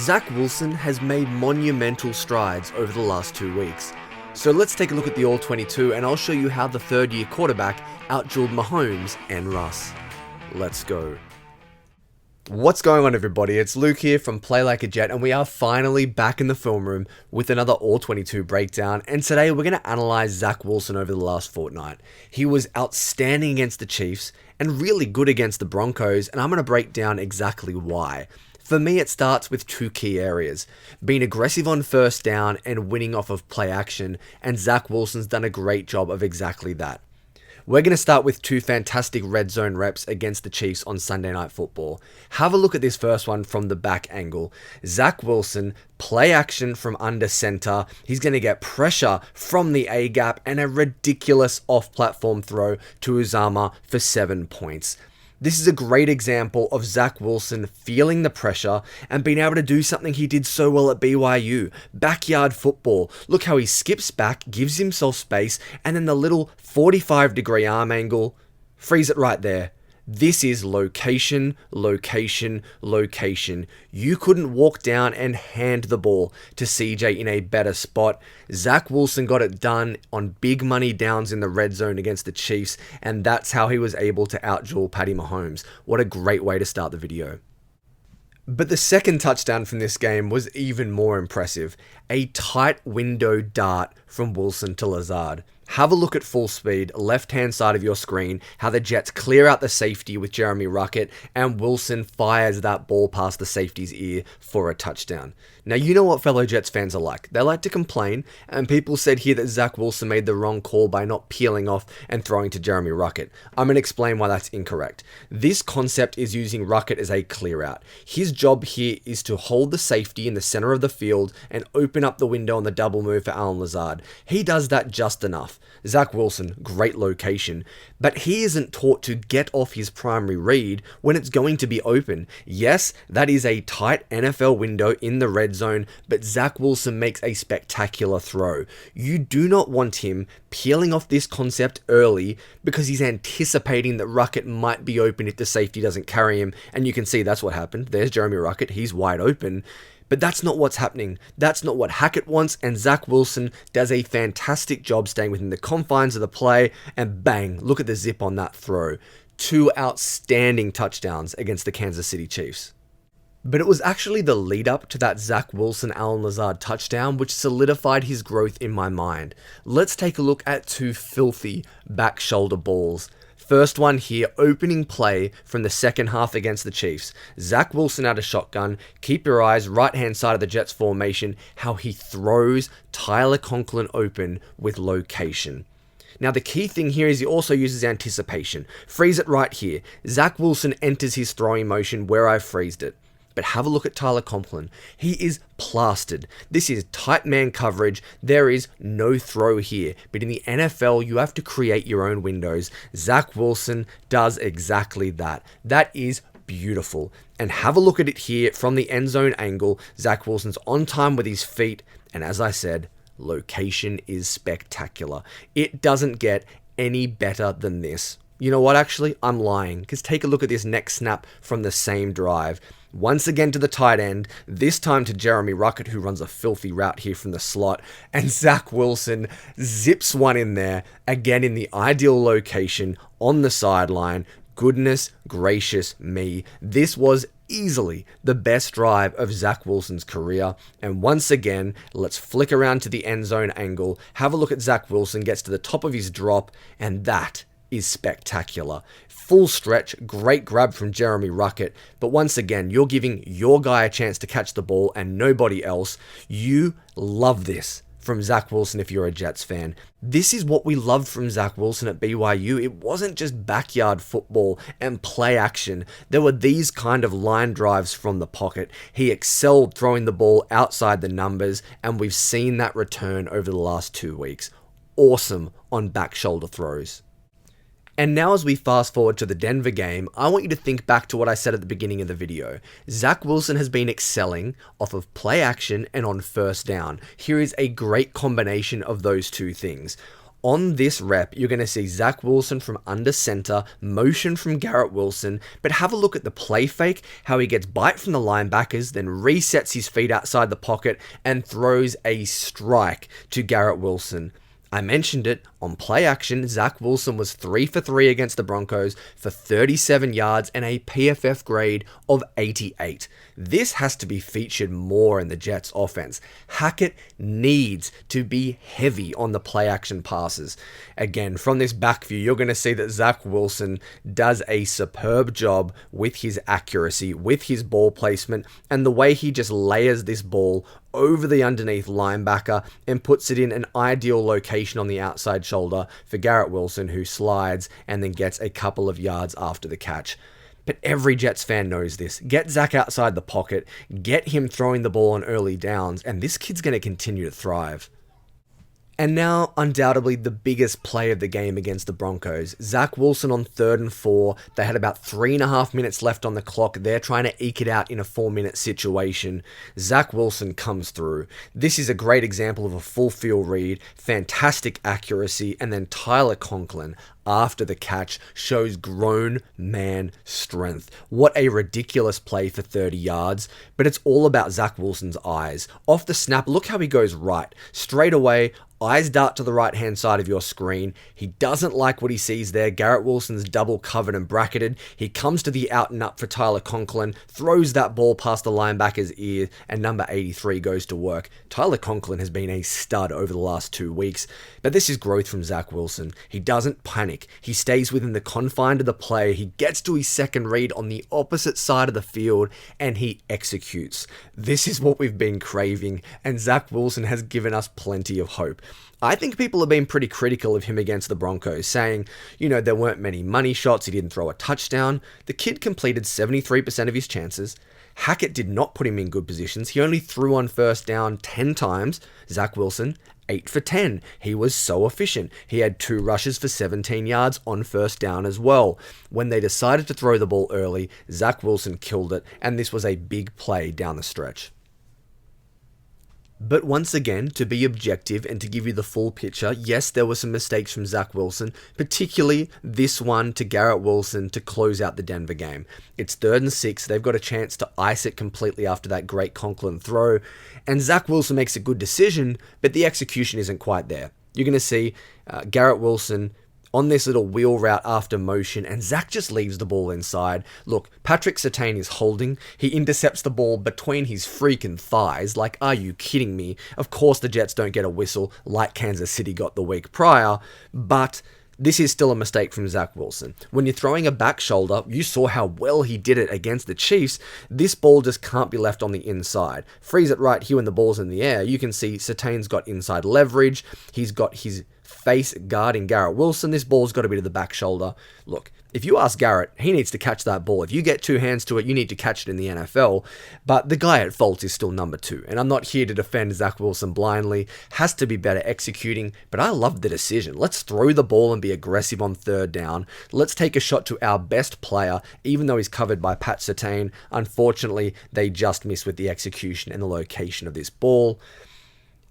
Zach Wilson has made monumental strides over the last 2 weeks. So let's take a look at the All-22 and I'll show you how the third-year quarterback outdueled Mahomes and Russ. Let's go. What's going on, everybody? It's Luke here from Play Like a Jet, and we are finally back in the film room with another All-22 breakdown, and today we're going to analyze Zach Wilson over the last fortnight. He was outstanding against the Chiefs and really good against the Broncos, and I'm going to break down exactly why. For me, it starts with two key areas: being aggressive on first down and winning off of play action, and Zach Wilson's done a great job of exactly that. We're going to start with two fantastic red zone reps against the Chiefs on Sunday Night Football. Have a look at this first one from the back angle. Zach Wilson, play action from under center. He's going to get pressure from the A-gap and a ridiculous off-platform throw to Uzama for 7 points. This is a great example of Zach Wilson feeling the pressure and being able to do something he did so well at BYU. Backyard football. Look how he skips back, gives himself space, and then the little 45-degree arm angle, frees it right there. This is location, location, location. You couldn't walk down and hand the ball to CJ in a better spot. Zach Wilson got it done on big money downs in the red zone against the Chiefs, and that's how he was able to outduel Patty Mahomes. What a great way to start the video. But the second touchdown from this game was even more impressive. A tight window dart from Wilson to Lazard. Have a look at full speed, left-hand side of your screen, how the Jets clear out the safety with Jeremy Ruckett, and Wilson fires that ball past the safety's ear for a touchdown. Now, you know what fellow Jets fans are like. They like to complain, and people said here that Zach Wilson made the wrong call by not peeling off and throwing to Jeremy Ruckett. I'm going to explain why that's incorrect. This concept is using Ruckett as a clear out. His job here is to hold the safety in the center of the field and open up the window on the double move for Allen Lazard. He does that just enough. Zach Wilson, great location, but he isn't taught to get off his primary read when it's going to be open. Yes, that is a tight NFL window in the red zone, but Zach Wilson makes a spectacular throw. You do not want him peeling off this concept early because he's anticipating that Ruckett might be open if the safety doesn't carry him, and you can see that's what happened. There's Jeremy Ruckett, he's wide open. But that's not what's happening. That's not what Hackett wants, and Zach Wilson does a fantastic job staying within the confines of the play, and bang, look at the zip on that throw. Two outstanding touchdowns against the Kansas City Chiefs. But it was actually the lead up to that Zach Wilson-Allen Lazard touchdown which solidified his growth in my mind. Let's take a look at two filthy back shoulder balls. First one here, opening play from the second half against the Chiefs. Zach Wilson out of shotgun. Keep your eyes right-hand side of the Jets formation, how he throws Tyler Conklin open with location. Now, the key thing here is he also uses anticipation. Freeze it right here. Zach Wilson enters his throwing motion where I freezed it. But have a look at Tyler Conklin. He is plastered. This is tight man coverage. There is no throw here. But in the NFL, you have to create your own windows. Zach Wilson does exactly that. That is beautiful. And have a look at it here from the end zone angle. Zach Wilson's on time with his feet. And as I said, location is spectacular. It doesn't get any better than this. You know what, actually? I'm lying, because take a look at this next snap from the same drive. Once again to the tight end, this time to Jeremy Ruckett, who runs a filthy route here from the slot, and Zach Wilson zips one in there, again in the ideal location, on the sideline. Goodness gracious me. This was easily the best drive of Zach Wilson's career. And once again, let's flick around to the end zone angle, have a look at Zach Wilson, gets to the top of his drop, and that is spectacular. Full stretch, great grab from Jeremy Ruckett, but once again, you're giving your guy a chance to catch the ball and nobody else. You love this from Zach Wilson if you're a Jets fan. This is what we loved from Zach Wilson at BYU. It wasn't just backyard football and play action. There were these kind of line drives from the pocket. He excelled throwing the ball outside the numbers, and we've seen that return over the last 2 weeks. Awesome on back shoulder throws. And now as we fast forward to the Denver game, I want you to think back to what I said at the beginning of the video. Zach Wilson has been excelling off of play action and on first down. Here is a great combination of those two things. On this rep, you're going to see Zach Wilson from under center, motion from Garrett Wilson, but have a look at the play fake, how he gets bite from the linebackers, then resets his feet outside the pocket and throws a strike to Garrett Wilson. I mentioned it, on play action, Zach Wilson was 3 for 3 against the Broncos for 37 yards and a PFF grade of 88. This has to be featured more in the Jets offense. Hackett needs to be heavy on the play action passes. Again, from this back view, you're going to see that Zach Wilson does a superb job with his accuracy, with his ball placement, and the way he just layers this ball over the underneath linebacker and puts it in an ideal location on the outside shoulder for Garrett Wilson, who slides and then gets a couple of yards after the catch. But every Jets fan knows this. Get Zach outside the pocket, get him throwing the ball on early downs, and this kid's going to continue to thrive. And now, undoubtedly, the biggest play of the game against the Broncos. Zach Wilson on 3rd and 4. They had about 3.5 minutes left on the clock. They're trying to eke it out in a 4-minute situation. Zach Wilson comes through. This is a great example of a full field read, fantastic accuracy, and then Tyler Conklin, after the catch, shows grown man strength. What a ridiculous play for 30 yards, but it's all about Zach Wilson's eyes. Off the snap, look how he goes right. Straight away, eyes dart to the right-hand side of your screen. He doesn't like what he sees there. Garrett Wilson's double covered and bracketed. He comes to the out and up for Tyler Conklin, throws that ball past the linebacker's ear, and number 83 goes to work. Tyler Conklin has been a stud over the last 2 weeks, but this is growth from Zach Wilson. He doesn't panic. He stays within the confines of the play. He gets to his second read on the opposite side of the field, and he executes. This is what we've been craving, and Zach Wilson has given us plenty of hope. I think people have been pretty critical of him against the Broncos, saying, there weren't many money shots, he didn't throw a touchdown. The kid completed 73% of his chances. Hackett did not put him in good positions. He only threw on first down 10 times. Zach Wilson, 8 for 10. He was so efficient. He had 2 rushes for 17 yards on first down as well. When they decided to throw the ball early, Zach Wilson killed it, and this was a big play down the stretch. But once again, to be objective and to give you the full picture, yes, there were some mistakes from Zach Wilson, particularly this one to Garrett Wilson to close out the Denver game. It's 3rd and 6. They've got a chance to ice it completely after that great Conklin throw. And Zach Wilson makes a good decision, but the execution isn't quite there. You're going to see Garrett Wilson on this little wheel route after motion, and Zach just leaves the ball inside. Look, Patrick Surtain is holding. He intercepts the ball between his freaking thighs. Like, are you kidding me? Of course the Jets don't get a whistle like Kansas City got the week prior, but this is still a mistake from Zach Wilson. When you're throwing a back shoulder, you saw how well he did it against the Chiefs. This ball just can't be left on the inside. Freeze it right here when the ball's in the air. You can see Surtain's got inside leverage. He's got his face guarding Garrett Wilson. This ball's got to be to the back shoulder. Look, if you ask Garrett, he needs to catch that ball. If you get 2 hands to it, you need to catch it in the NFL. But the guy at fault is still number 2. And I'm not here to defend Zach Wilson blindly. Has to be better executing. But I love the decision. Let's throw the ball and be aggressive on 3rd down. Let's take a shot to our best player, even though he's covered by Pat Surtain. Unfortunately, they just miss with the execution and the location of this ball.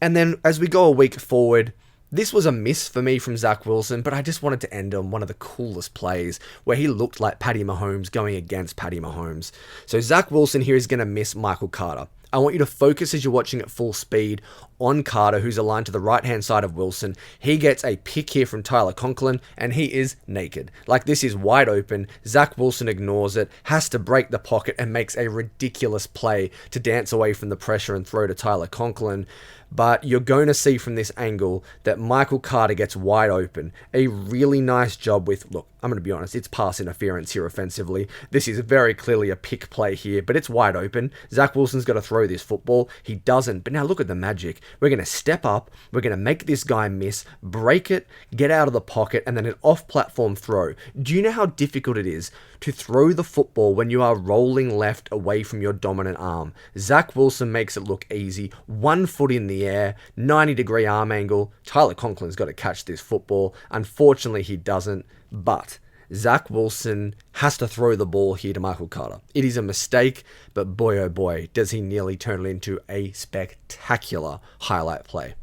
And then as we go a week forward, this was a miss for me from Zach Wilson, but I just wanted to end on one of the coolest plays where he looked like Patty Mahomes going against Patty Mahomes. So Zach Wilson here is going to miss Michael Carter. I want you to focus as you're watching at full speed on Carter, who's aligned to the right-hand side of Wilson. He gets a pick here from Tyler Conklin, and he is naked. Like, this is wide open. Zach Wilson ignores it, has to break the pocket, and makes a ridiculous play to dance away from the pressure and throw to Tyler Conklin. But you're going to see from this angle that Michael Carter gets wide open. A really nice job with, look, I'm going to be honest, it's pass interference here offensively. This is very clearly a pick play here, but it's wide open. Zach Wilson's got to throw this football. He doesn't. But now look at the magic. We're going to step up. We're going to make this guy miss, break it, get out of the pocket, and then an off-platform throw. Do you know how difficult it is to throw the football when you are rolling left away from your dominant arm? Zach Wilson makes it look easy. 1 foot in the air, 90-degree arm angle. Tyler Conklin's got to catch this football. Unfortunately, he doesn't. But Zach Wilson has to throw the ball here to Michael Carter. It is a mistake, but boy oh boy, does he nearly turn it into a spectacular highlight play.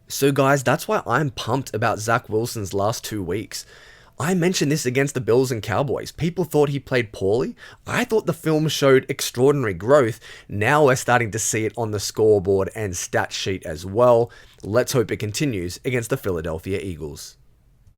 So guys, that's why I'm pumped about Zach Wilson's last 2 weeks. I mentioned this against the Bills and Cowboys. People thought he played poorly. I thought the film showed extraordinary growth. Now we're starting to see it on the scoreboard and stat sheet as well. Let's hope it continues against the Philadelphia Eagles.